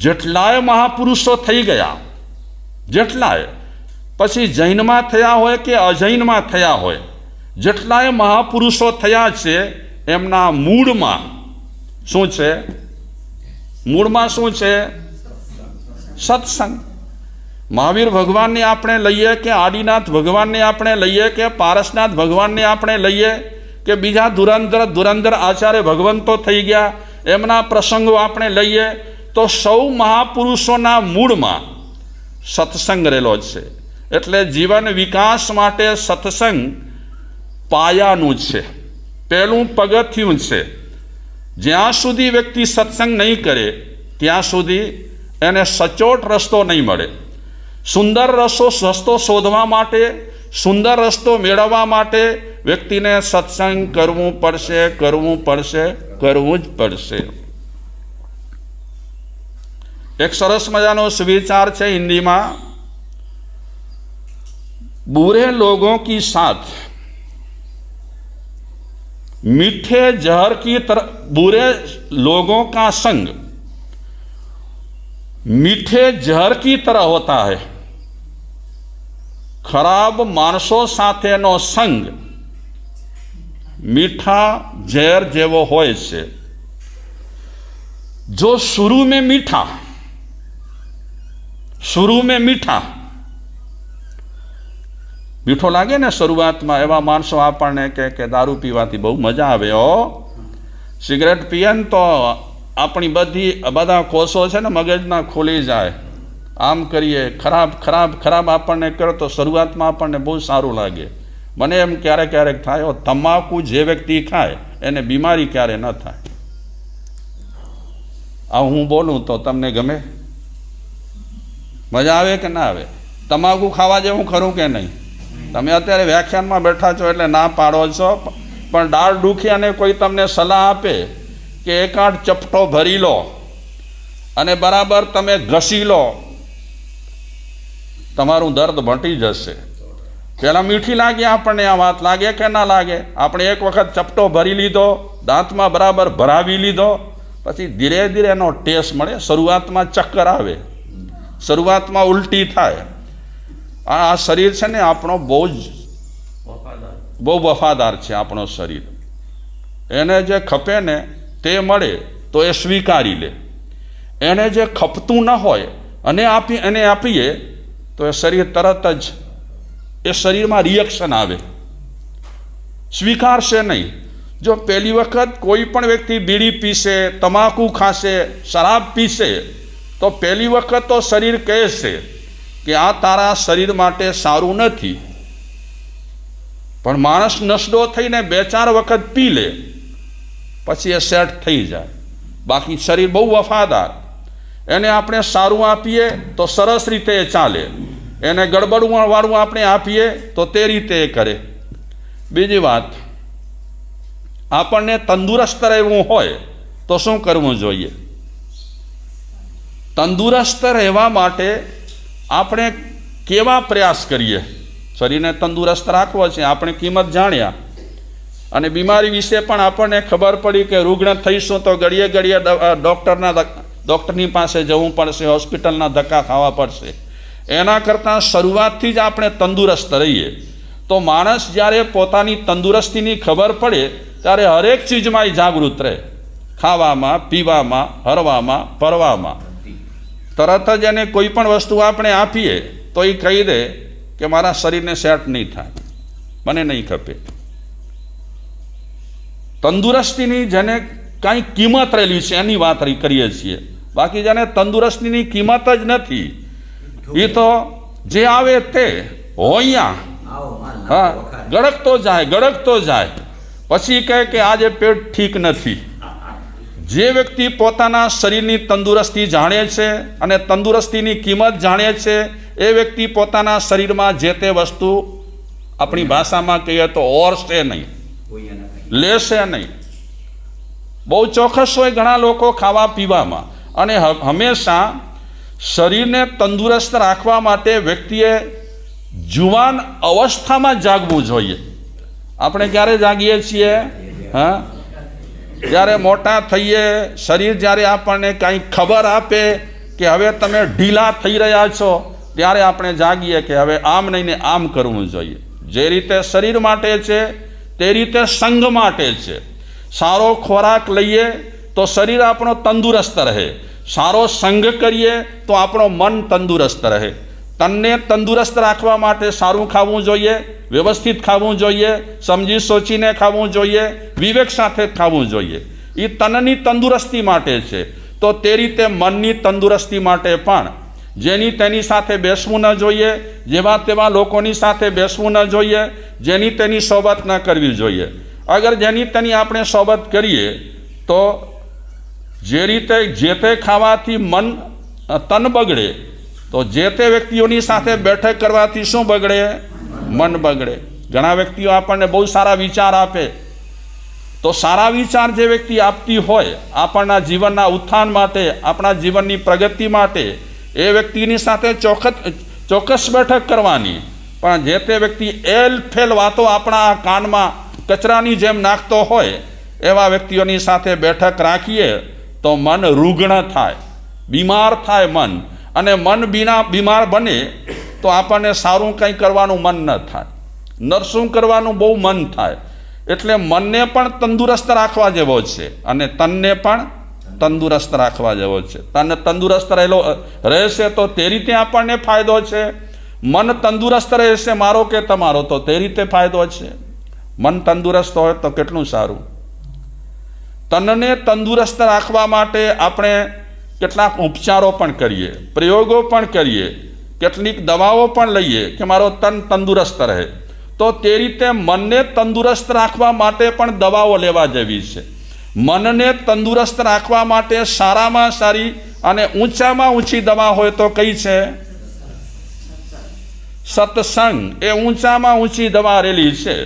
જેટલાય મહાપુરુષો થઈ ગયા, જેટલાય પછી જૈનમાં થયા હોય કે અજૈનમાં થયા હોય, જેટલાય મહાપુરુષો થયા છે એમના મૂળમાં શું છે? મૂળમાં શું છે? સત્સંગ. મહાવીર ભગવાનને આપણે લઈએ કે આદિનાથ ભગવાનને આપણે લઈએ કે પારસનાથ ભગવાનને આપણે લઈએ કે બીજા ધુરંધર આચાર્ય ભગવંતો થઈ ગયા એમના પ્રસંગો આપણે લઈએ તો સૌ મહાપુરુષોના મૂળમાં સત્સંગ રહેલો છે. એટલે જીવન વિકાસ માટે સત્સંગ પાયાનું છે, પહેલું પગથિયું છે. જ્યાં સુધી વ્યક્તિ સત્સંગ નહીં કરે ત્યાં સુધી એને સચોટ રસ્તો નહીં મળે. સુંદર રસ્તો શોધવા માટે, સુંદર રસ્તો મેળવવા માટે વ્યક્તિને સત્સંગ કરવું પડશે, કરવું જ પડશે. એક સરસ મજાનો સુવિચાર છે હિન્દીમાં, बुरे लोगों की साथ मीठे जहर की तरह, बुरे लोगों का संग मीठे जहर की तरह होता है, खराब मानसों સાથેનો સંગ मीठा जहर જેવો હોય છે. जो शुरू में मीठा મીઠો લાગે ને શરૂઆતમાં, એવા માણસો આપણને કે દારૂ પીવાથી બહુ મજા આવે હો, સિગરેટ પીએ ને તો આપણી બધા કોષો છે ને મગજના ખોલી જાય, આમ કરીએ, ખરાબ આપણને કરો તો શરૂઆતમાં આપણને બહુ સારું લાગે. મને એમ ક્યારેક થાય, તમાકુ જે વ્યક્તિ ખાય એને બીમારી ક્યારે ન થાય. આ હું બોલું તો તમને ગમે? મજા આવે કે ના આવે? તમાકુ ખાવા જેવું ખરું કે નહીં? તમે અત્યારે વ્યાખ્યાનમાં બેઠા છો એટલે ના પાડો છો, પણ દાળ દુખી અને કોઈ તમને સલાહ આપે કે એકાદ ચપટો ભરી લો અને બરાબર તમે ઘસી લો, તમારું દર્દ મટી જશે. પહેલાં મીઠી લાગે આપણને આ વાત, લાગે કે ના લાગે? આપણે એક વખત ચપટો ભરી લીધો, દાંતમાં બરાબર ભરાવી લીધો, પછી ધીરે ધીરે એનો ટેસ્ટ મળે. શરૂઆતમાં ચક્કર આવે, શરૂઆતમાં ઉલટી થાય. આ શરીર છે ને આપણો બહુ વફાદાર છે. આપણો શરીર, એને જે ખપે ને તે મળે તો એ સ્વીકારી લે, એને જે ખપતું ન હોય અને એને આપીએ તો એ શરીર તરત જ એ શરીરમાં રિએક્શન આવે, સ્વીકારશે નહીં. જો પહેલી વખત કોઈ પણ વ્યક્તિ બીડી પીશે, તમાકુ ખાશે, શરાબ પીશે તો પહેલી વખત તો શરીર કહેશે કે આ તારા શરીર માટે સારું નથી, પણ માણસ નશો થઈને 2-4 વખત પી લે પછી એ સેટ થઈ જાય. બાકી શરીર બહુ વફાદાર, એને આપણે સારું આપીએ તો સરસ રીતે એ ચાલે, એને ગડબડવાળું આપણે આપીએ તો તે રીતે એ કરે. બીજી વાત, આપણને તંદુરસ્ત રહેવું હોય તો શું કરવું જોઈએ? તંદુરસ્ત રહેવા માટે આપણે કેવા પ્રયાસ કરીએ? શરીરને તંદુરસ્ત રાખવો છે, આપણે કિંમત જાણ્યા, અને બીમારી વિશે પણ આપણને ખબર પડી કે રૂગ્ણ થઈશું તો ઘડીએ ડૉક્ટરની પાસે જવું પડશે, હોસ્પિટલના ધક્કા ખાવા પડશે. એના કરતાં શરૂઆતથી જ આપણે તંદુરસ્ત રહીએ તો માણસ જ્યારે પોતાની તંદુરસ્તીની ખબર પડે ત્યારે હરેક ચીજમાં જાગૃત રહે, ખાવામાં, પીવામાં, હરવામાં, ફરવામાં. તરત જ એને કોઈ પણ વસ્તુ આપણે આપીએ તો એ કહી દે કે મારા શરીરને સેટ નહીં થાય, મને નહીં ખપે. તંદુરસ્તીની જેને કાંઈ કિંમત રહેલી છે એની વાત કરીએ છીએ, બાકી જેને તંદુરસ્તીની કિંમત જ નથી એ તો જે આવે તે હોયા, હા, ગળકતો જાય, પછી કહે કે આજે પેટ ઠીક નથી. જે વ્યક્તિ પોતાના શરીરની તંદુરસ્તી જાણે છે અને તંદુરસ્તીની કિંમત જાણે છે એ વ્યક્તિ પોતાના શરીરમાં જે તે વસ્તુ, આપણી ભાષામાં કહીએ તો ઓરશે નહીં, લેશે નહીં. બહુ ચોક્કસ હોય ઘણા લોકો ખાવા પીવામાં, અને હંમેશા શરીરને તંદુરસ્ત રાખવા માટે વ્યક્તિએ જુવાન અવસ્થામાં જાગવું જોઈએ. આપણે ક્યારે જાગીએ છીએ? હા, જ્યારે મોટા થઈએ, શરીર જ્યારે આપણને કાંઈ ખબર આપે કે હવે તમે ઢીલા થઈ રહ્યા છો ત્યારે આપણે જાગીએ કે હવે આમ નહીં ને આમ કરવું જોઈએ. જે રીતે શરીર માટે છે તે રીતે સંઘ માટે છે. સારો ખોરાક લઈએ તો શરીર આપણો તંદુરસ્ત રહે, સારો સંઘ કરીએ તો આપણો મન તંદુરસ્ત રહે. તનને તંદુરસ્ત રાખવા માટે સારું ખાવું જોઈએ, વ્યવસ્થિત ખાવું જોઈએ, સમજી સોચીને ખાવું જોઈએ, વિવેક સાથે ખાવું જોઈએ. એ તનની તંદુરસ્તી માટે છે. તો તે રીતે મનની તંદુરસ્તી માટે પણ જેની તેની સાથે બેસવું ન જોઈએ, જેવા તેવા લોકોની સાથે બેસવું ન જોઈએ, જેની તેની સોબત ન કરવી જોઈએ. અગર જેની તેની આપણે સોબત કરીએ તો જે રીતે જે તે ખાવાથી તન બગડે, તો જે તે વ્યક્તિઓની સાથે બેઠક કરવાથી શું બગડે? મન બગડે. ઘણા વ્યક્તિઓ આપણને બહુ સારા વિચાર આપે, તો સારા વિચાર જે વ્યક્તિ આપતી હોય આપણના જીવનના ઉત્થાન માટે, આપણા જીવનની પ્રગતિ માટે, એ વ્યક્તિની સાથે ચોક્કસ બેઠક કરવાની. પણ જે તે વ્યક્તિ એલ ફેલ વાતો આપણા કાનમાં કચરાની જેમ નાખતો હોય એવા વ્યક્તિઓની સાથે બેઠક રાખીએ તો મન રૂગ્ણ થાય, બીમાર થાય મન. અને મન બીમાર બને તો આપણને સારું કંઈ કરવાનું મન ન થાય, નરસું કરવાનું બહુ મન થાય. એટલે મનને પણ તંદુરસ્ત રાખવા જેવો છે અને તનને પણ તંદુરસ્ત રાખવા જેવો છે. તન તંદુરસ્ત રહેશે તો તે રીતે આપણને ફાયદો છે. મન તંદુરસ્ત રહેશે મારો કે તમારો તો તે રીતે ફાયદો છે. મન તંદુરસ્ત હોય તો કેટલું સારું. તનને તંદુરસ્ત રાખવા માટે આપણે કેટલાક ઉપચારો પણ કરીએ, પ્રયોગો પણ કરીએ, કેટલીક દવાઓ પણ લઈએ કે મારો તન તંદુરસ્ત રહે. તો તે રીતે મનને તંદુરસ્ત રાખવા માટે પણ દવાઓ લેવા જેવી છે. મનને તંદુરસ્ત રાખવા માટે સારામાં સારી અને ઊંચામાં ઊંચી દવા હોય તો કઈ છે? સત્સંગ એ ઊંચામાં ઊંચી દવા રેલી છે.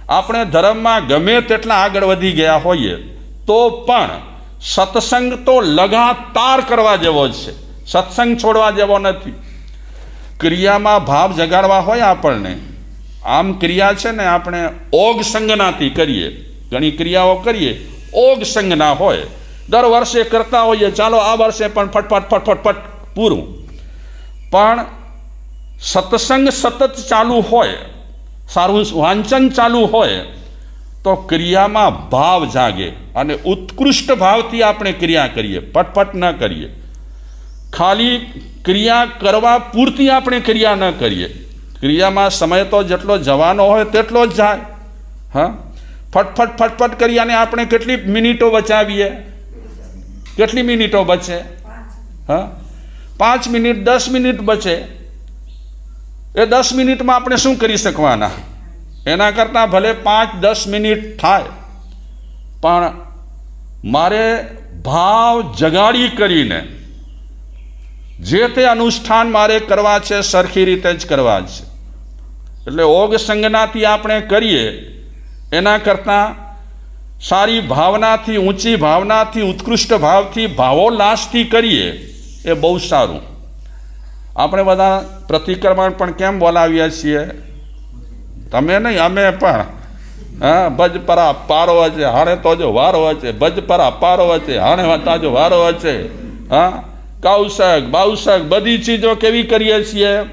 આપણે ધર્મમાં ગમે તેટલા આગળ વધી ગયા હોઈએ તો પણ સત્સંગ તો લગાતાર કરવા જેવો છે, સત્સંગ છોડવા જેવો નથી. ક્રિયામાં ભાવ જગાડવા હોય આપણને, આમ ક્રિયા છે ને આપણે ઓગ સંજ્ઞાથી કરીએ, ઘણી ક્રિયાઓ કરીએ ઓગ સંજ્ઞા હોય, દર વર્ષે કરતા હોઈએ, ચાલો આ વર્ષે પણ ફટફટ પૂરું. પણ સત્સંગ સતત ચાલુ હોય, સારું વાંચન ચાલુ હોય તો ક્રિયામાં ભાવ જાગે અને ઉત્કૃષ્ટ ભાવથી આપણે ક્રિયા કરીએ, ફટફટ ન કરીએ. ખાલી ક્રિયા કરવા પૂરતી આપણે ક્રિયા ન કરીએ. ક્રિયામાં સમય તો જેટલો જવાનો હોય તેટલો જ જાય. હા, ફટફટ કરી અને આપણે કેટલી મિનિટો બચાવીએ? કેટલી મિનિટો બચે? હા, 5 મિનિટ 10 મિનિટ બચે. એ 10 મિનિટમાં આપણે શું કરી શકવાના? એના કરતાં ભલે 5-10 મિનિટ થાય, પણ મારે ભાવ જગાડી કરીને જે તે અનુષ્ઠાન મારે કરવા છે સરખી રીતે જ કરવા છે. એટલે ઓગ સંજ્ઞાથી આપણે કરીએ એના કરતાં સારી ભાવનાથી, ઊંચી ભાવનાથી, ઉત્કૃષ્ટ ભાવથી, ભાવોલ્લાસથી કરીએ એ બહુ સારું. આપણે બધા પ્રતિક્રમણ પણ કેમ બોલાવીએ છીએ? તમે નહીં, અમે પણ. હા, ભજ પરા પારો છે, હાણે તો જો વારો છે, ભજ પરા પારો છે, હાણે તાજો વારો છે. હા, કૌશક બાઉશક બધી ચીજો કેવી કરીએ છીએ?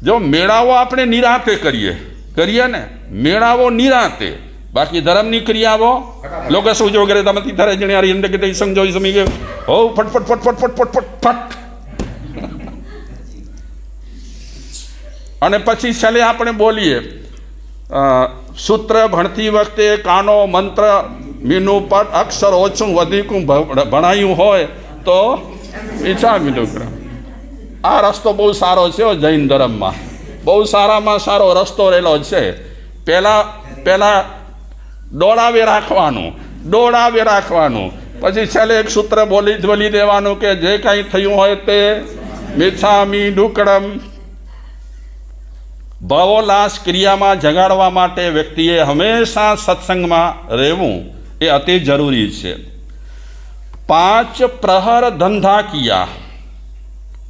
જો મેળાવો આપણે નિરાતે કરીએ ને, મેળાવો નિરાતે. બાકી ધર્મની ક્રિયાઓ લોકો શું જો કરે તમે તારે જણ્યારી અંદર કે સમજો સમી ગયો હો ફટ. અને પછી છેલ્લે આપણે બોલીએ સૂત્ર ભણતી વખતે કાનો મંત્ર મીનું પદ અક્ષર ઓછું વધીકું ભણાયું હોય તો ઈચ્છા મીનું. આ રસ્તો બહુ સારો છે જૈન ધર્મમાં, બહુ સારામાં સારો રસ્તો રહેલો છે. પહેલા દોડાવે રાખવાનું, પછી છેલ્લે એક સૂત્ર બોલી દેવાનું કે જે કાંઈ થયું હોય તે મિચ્છામી ડુક્કડમ. ભાવોલ્લાસ ક્રિયામાં જગાડવા માટે વ્યક્તિએ હંમેશા સત્સંગમાં રહેવું એ અતિ જરૂરી છે. 5 પ્રહર ધંધા કિયા,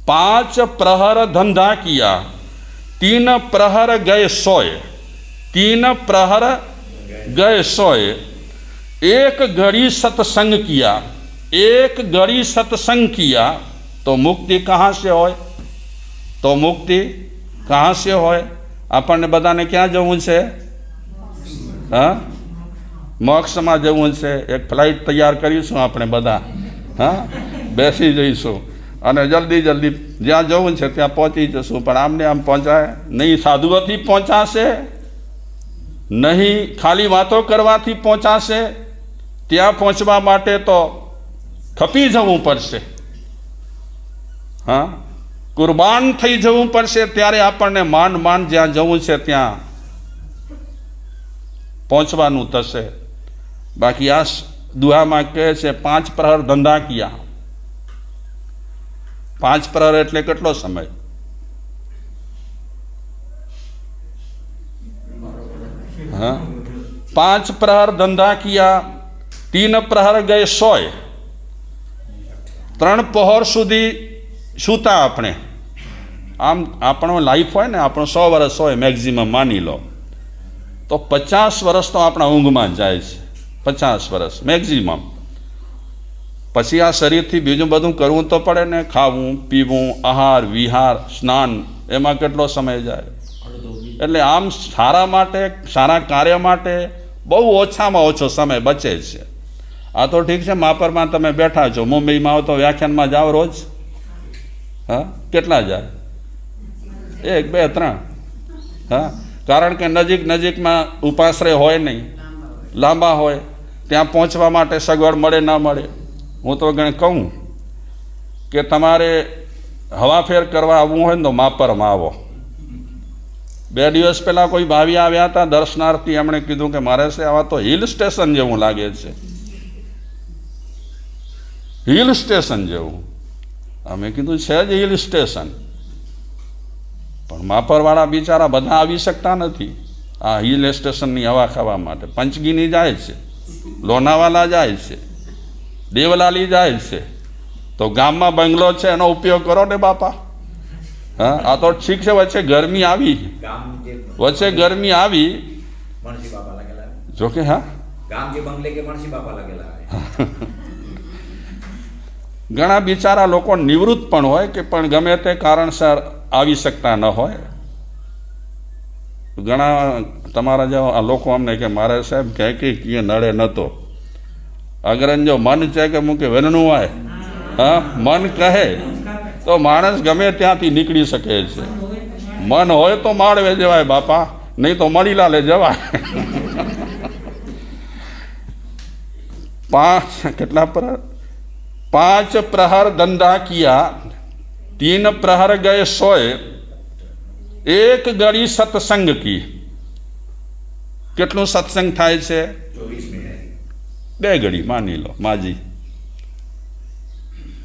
5 પ્રહર ધંધા કિયા, 3 પ્રહર ગए સોય, 3 પ્રહર गए सोए, 1 घड़ी सत्संग किया, 1 घड़ी सत्संग किया, તો મુક્તિ કહાં સે હોય? તો મુક્તિ કહાં સે હોય? આપણને બધાને ક્યાં જવું છે? હા, મોક્ષમાં જવું છે. એક ફ્લાઇટ તૈયાર કરીશું આપણે બધા, હા, બેસી જઈશું અને જલ્દી જલ્દી જ્યાં જવું છે ત્યાં પહોંચી જશું. પણ આમને આમ પહોંચાય નહીં. સાધુઓથી પહોંચાશે નહીં, ખાલી વાતો કરવાથી પહોંચાશે? ત્યાં પહોંચવા માટે તો ખપી જવું પડશે. હા, કુરબાન થઈ જવું પડશે. ત્યારે આપણને માંડ માંડ જ્યાં જવું છે ત્યાં પહોંચવાનું થશે. બાકી આ દુહામાં કહે છે 5 પ્રહર ધંધા કિયા. 5 પ્રહર એટલે કેટલો સમય? હા, 5 પ્રહર ધંધા કિયા, 3 પ્રહર ગયે 100. 3 પહોર સુધી સૂતા આપણે. આમ આપણો લાઈફ હોય ને, આપણો 100 વર્ષ હોય મેક્ઝિમમ માની લો, તો 50 વર્ષ તો આપણા ઊંઘમાં જાય છે. 50 વર્ષ મેક્ઝિમમ. પછી આ શરીરથી બીજું બધું કરવું તો પડે ને, ખાવું પીવું, આહાર વિહાર સ્નાન, એમાં કેટલો સમય જાય? એટલે આમ સારા માટે, સારા કાર્ય માટે બહુ ઓછામાં ઓછો સમય બચે છે. આ તો ઠીક છે, માપરમાં તમે બેઠા છો, મુંબઈમાં આવો તો વ્યાખ્યાનમાં જાઓ રોજ? હા, કેટલા જાય? 1 2 3. હા, કારણ કે નજીક નજીકમાં ઉપાશ્રય હોય નહીં, લાંબા હોય, ત્યાં પહોંચવા માટે સગવડ મળે ના મળે. હું તો કહું કે તમારે હવાફેર કરવા આવવું હોય ને તો માપરમાં આવો. 2 દિવસ પહેલાં કોઈ ભાવી આવ્યા હતા દર્શનાર્થી, એમણે કીધું કે મારે છે આવા તો હિલ સ્ટેશન જેવું લાગે છે, હિલ સ્ટેશન જેવું. અમે કીધું છે જ હિલ સ્ટેશન, પણ માપરવાળા બિચારા બધા આવી શકતા નથી આ હિલ સ્ટેશનની હવા ખાવા માટે. પંચગીની જાય છે, લોનાવાલા જાય છે, દેવલાલી જાય છે. તો ગામમાં બંગલો છે એનો ઉપયોગ કરો ને બાપા. હા, આ તો ઠીક છે, વચ્ચે ગરમી આવી, વચ્ચે ગરમી આવી જોકે. હા, ઘણા બિચારા લોકો નિવૃત્ત પણ હોય કે પણ ગમે તે કારણસર આવી શકતા ન હોય. ઘણા તમારા જેવા લોકો અમને કે મારે સાહેબ કે નડે નતો. અગરન જો મન છે કે મૂકે વેનનું હોય, હા, મન કહે તો માણસ ગમે ત્યાંથી નીકળી શકે છે. મન હોય તો માળવે જવાય બાપા, નહીં તો મણીલાલે જવાય. 5 પ્રહર ધંધા કિયા, 3 પ્રહર ગયે 100. 1 ઘડી સત્સંગ કી. કેટલું સત્સંગ થાય છે? 2 ઘડી માની લો માજી.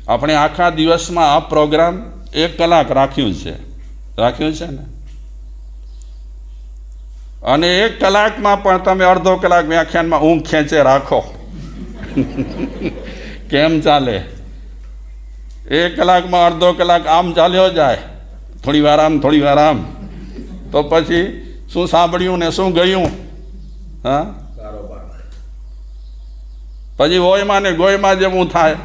આપણે આખા દિવસમાં આ પ્રોગ્રામ 1 કલાક રાખ્યું છે ને, અને 1 કલાકમાં પણ તમે અડધો કલાક વ્યાખ્યાનમાં ઊંઘ ખેંચે રાખો. કેમ ચાલે? 1 કલાકમાં અડધો કલાક આમ ચાલ્યો જાય, થોડી વાર આમ થોડી વાર આમ, તો પછી શું સાંભળ્યું ને શું ગયું? હા, પછી ઓયમાં ને ગોયમાં જેવું થાય.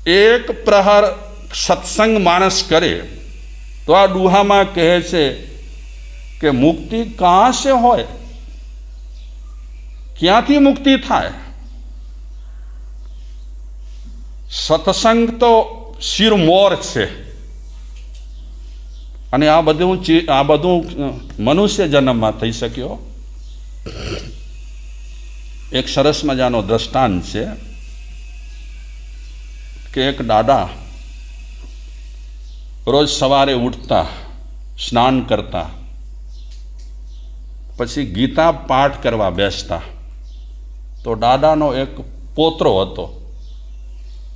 1 પ્રહર સત્સંગ માણસ કરે તો આ દુહામાં કહે છે કે મુક્તિ કહાં સે હોય? ક્યાંથી મુક્તિ થાય? સત્સંગ તો શિરમોર છે. અને આ બધું મનુષ્ય જન્મમાં થઈ શક્યો. એક સરસ મજાનો દ્રષ્ટાંત છે કે એક દાદા રોજ સવારે ઉઠતા, સ્નાન કરતા, પછી ગીતા પાઠ કરવા બેસતા. તો દાદાનો એક પોતરો હતો,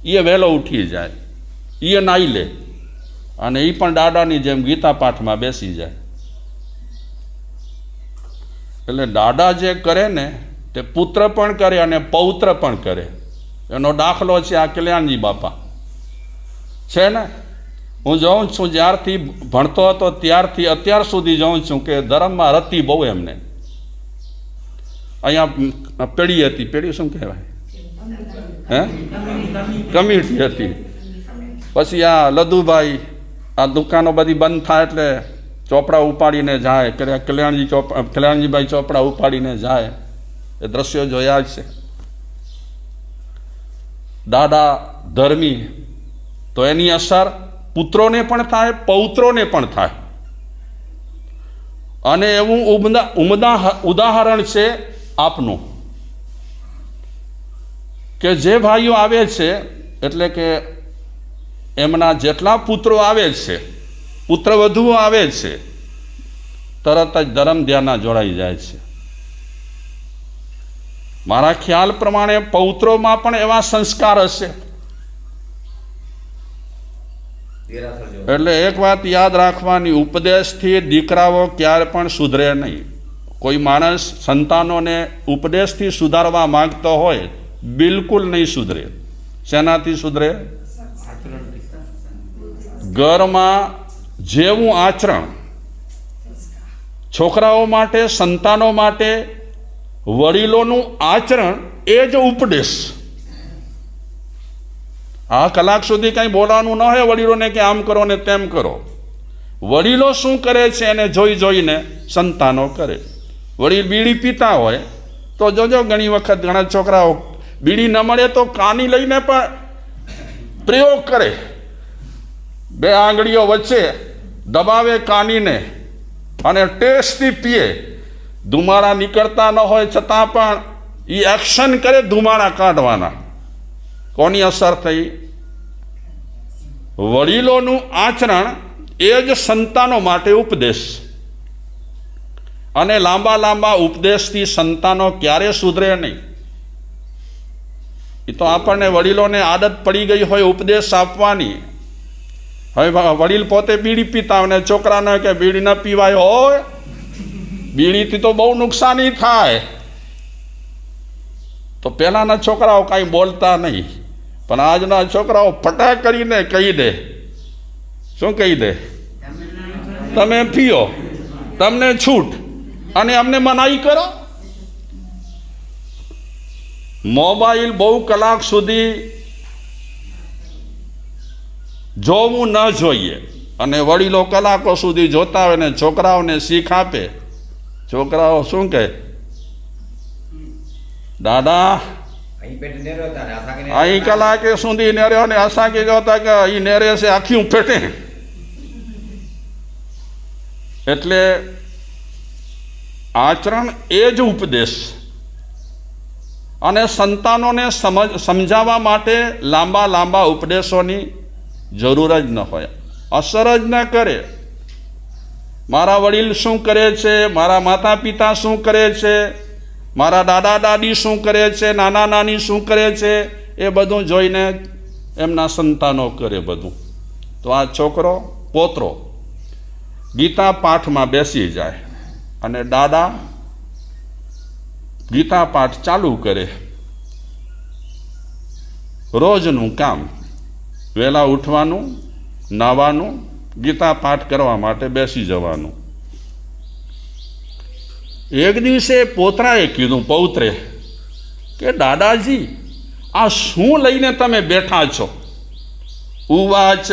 એ વહેલો ઉઠી જાય, એ નાઈ લે અને એ પણ દાદાની જેમ ગીતા પાઠમાં બેસી જાય. એટલે દાદા જે કરે ને તે પુત્ર પણ કરે અને પૌત્ર પણ કરે. એનો દાખલો છે આ કલ્યાણજી બાપા છે ને. હું જોઉં છું, જ્યારથી ભણતો હતો ત્યારથી અત્યાર સુધી જોઉં છું કે ધર્મમાં રતી બહુ એમને. અહીંયા પેઢી હતી, પેઢી શું કહેવાય, હે કમિટી હતી. પછી આ લદુભાઈ આ દુકાનો બધી બંધ થાય એટલે ચોપડા ઉપાડીને જાય, કલ્યાણજીભાઈ ચોપડા ઉપાડીને જાય. એ દ્રશ્યો જોયા જ છે. દાદા ધર્મી તો એની અસર પુત્રોને પણ થાય, પૌત્રોને પણ થાય. અને એવું ઉદાહરણ છે આપનું કે જે ભાઈઓ આવે છે એટલે કે એમના જેટલા પુત્રો આવે છે, પુત્ર વધુઓ આવે છે, તરત જ ધર્મ ધ્યાન જોડાઈ જાય છે. મારા ખ્યાલ પ્રમાણે પૌત્રોમાં પણ એવા સંસ્કાર હશે. એટલે એક વાત યાદ રાખવાની, ઉપદેશથી દીકરાઓ ક્યારે પણ સુધરે નહીં. કોઈ માણસ સંતાનોને ઉપદેશથી સુધારવા માંગતો હોય, બિલકુલ નહીં સુધરે. શેનાથી સુધરે? ઘરમાં જેવું આચરણ છોકરાઓ માટે, સંતાનો માટે, વડીલોનું આચરણ એ જ ઉપદેશ. આ કલાક સુધી કંઈ બોલવાનું ન હોય વડીલોને કે આમ કરો ને તેમ કરો. વડીલો શું કરે છે એને જોઈ જોઈને સંતાનો કરે. વડીલ બીડી પીતા હોય તો જોજો, ઘણી વખત ઘણા છોકરાઓ બીડી ન મળે તો કાની લઈને પણ પ્રયોગ કરે. બે આંગળીઓ વચ્ચે દબાવે કાનીને અને ટેસ્ટથી પીએ. ધુમાડા નીકળતા ન હોય છતાં પણ એ એક્શન કરે ધુમાડા કાઢવાના. કોની અસર થઈ? વડીલોનું આચરણ એ જ સંતાનો માટે ઉપદેશ. અને લાંબા લાંબા ઉપદેશથી સંતાનો ક્યારે સુધરે નહીં. એ તો આપણને વડીલોને આદત પડી ગઈ હોય ઉપદેશ આપવાની. હવે વડીલ પોતે બીડી પીતા હોય ને છોકરાને કે બીડી ન પીવાય હોય, બીડીથી તો બહુ નુકસાની થાય. તો પહેલાંના છોકરાઓ કાંઈ બોલતા નહીં, પણ આજના છોકરાઓ ફટાક કરીને કહી દે. શું કહી દે? તમે પીઓ, તમને છૂટ, અને અમને મનાઈ કરો. મોબાઈલ બહુ કલાક સુધી જોવું ન જોઈએ, અને વડીલો કલાકો સુધી જોતા હોય ને છોકરાઓને શીખ આપે. છોકરાઓ શું કહે? દાદા અહીં કલાકે સુધી નેર્યો ને અસાંકી જોતા કે અહીં નેરે છે આખી પેટે. એટલે આચરણ એ જ ઉપદેશ. અને સંતાનોને સમજાવવા માટે લાંબા લાંબા ઉપદેશોની જરૂર જ ન હોય, અસર જ ન કરે. મારા વડીલ શું કરે છે, મારા માતા પિતા શું કરે છે, મારા દાદા દાદી શું કરે છે, નાના નાની શું કરે છે, એ બધું જોઈને એમના સંતાનો કરે બધું. તો આ છોકરો પોત્રો ગીતા પાઠમાં બેસી જાય અને દાદા ગીતા પાઠ ચાલુ કરે. રોજનું કામ, વહેલા ઉઠવાનું, નાવાનું, ગીતા પાઠ કરવા માટે બેસી જવાનું. એક દિવસે પોતરાએ કીધું, પૌત્રે, કે દાદાજી આ શું લઈને તમે બેઠા છો? ઉવાચ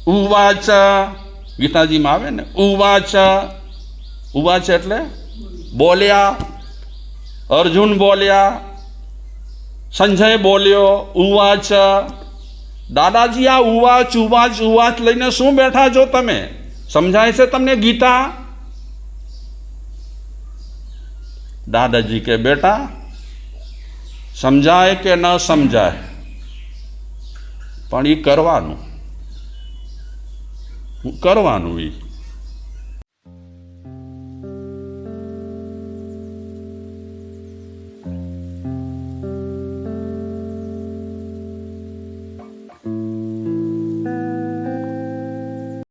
ઉવાચ, ગીતાજીમાં આવે ને ઉવાચ. ઉવાચ એટલે બોલ્યા, અર્જુન બોલ્યા, સંજય બોલ્યો, ઉવાચ. દાદાજી આ ઉવાચ ઉવાચ ઉવાચ લઈને શું બેઠા છો તમે? સમજાય છે તમને ગીતા? દાદાજી કે બેટા, સમજાય કે ન સમજાય, પણ એ કરવાનું એ